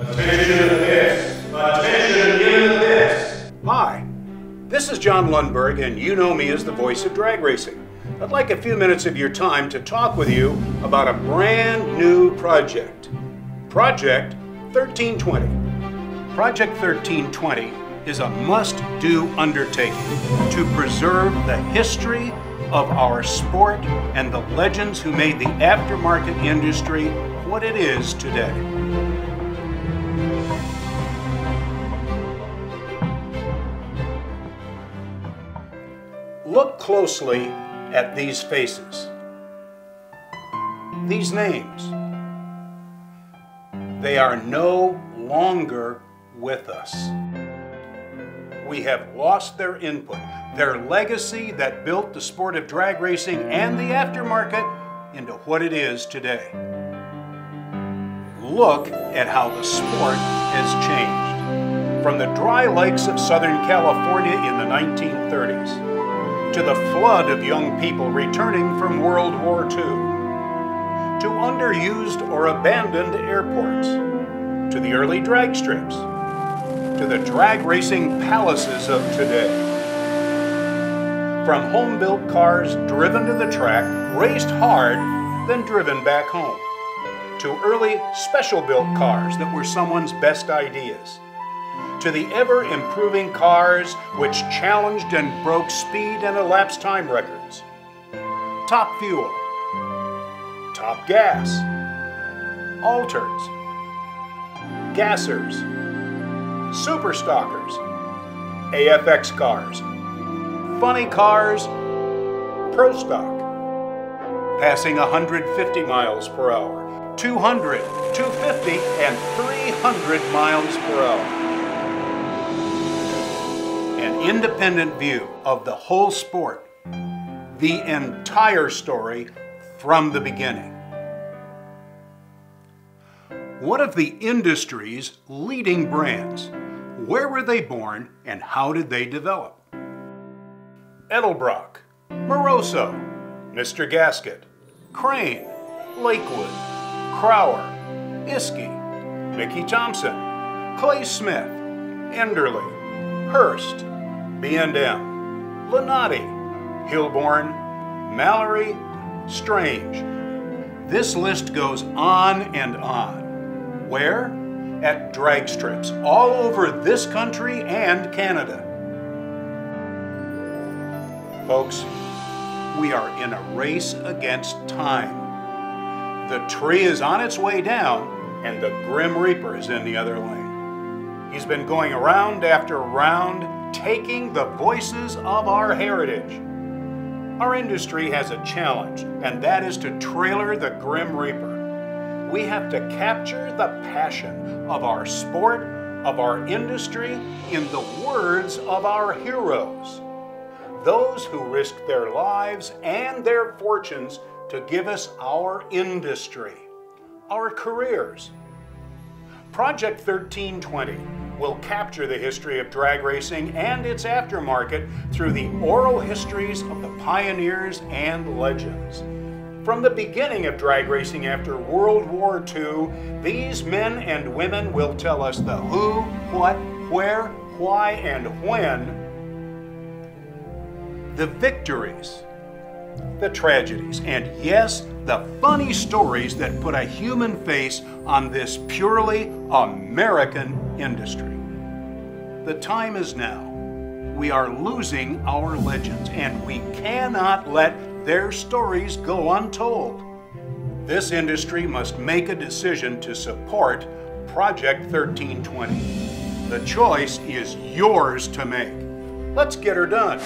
Attention in the pits! Attention in the pits! Hi, this is Jon Lundberg, and you know me as the voice of drag racing. I'd like a few minutes of your time to talk with you about a brand new project. Project 1320. Project 1320 is a must-do undertaking to preserve the history of our sport and the legends who made the aftermarket industry what it is today. Look closely at these faces, these names. They are no longer with us. We have lost their input, their legacy that built the sport of drag racing and the aftermarket into what it is today. Look at how the sport has changed. From the dry lakes of Southern California in the 1930s, to the flood of young people returning from World War II, to underused or abandoned airports, to the early drag strips, to the drag racing palaces of today. From home-built cars driven to the track, raced hard, then driven back home, to early special-built cars that were someone's best ideas, to the ever-improving cars which challenged and broke speed and elapsed time records. Top fuel, top gas, altereds, gassers, super stockers, AFX cars, funny cars, pro stock, passing 150 miles per hour, 200, 250, and 300 miles per hour. An independent view of the whole sport, the entire story from the beginning. One of the industry's leading brands. Where were they born and how did they develop? Edelbrock, Moroso, Mr. Gasket, Crane, Lakewood, Crower, Iskey, Mickey Thompson, Clay Smith, Enderley, Hurst, B&M, Lunati, Hilborn, Mallory, Strange. This list goes on and on. Where? At drag strips all over this country and Canada. Folks, we are in a race against time. The tree is on its way down and the Grim Reaper is in the other lane. He's been going round after round, taking the voices of our heritage. Our industry has a challenge, and that is to trailer the Grim Reaper. We have to capture the passion of our sport, of our industry, in the words of our heroes. Those who risked their lives and their fortunes to give us our industry, our careers. Project 1320 will capture the history of drag racing and its aftermarket through the oral histories of the pioneers and legends. From the beginning of drag racing after World War II, these men and women will tell us the who, what, where, why, and when. The victories, the tragedies, and yes, the funny stories that put a human face on this purely American industry. The time is now. We are losing our legends, and we cannot let their stories go untold. This industry must make a decision to support Project 1320. The choice is yours to make. Let's get her done.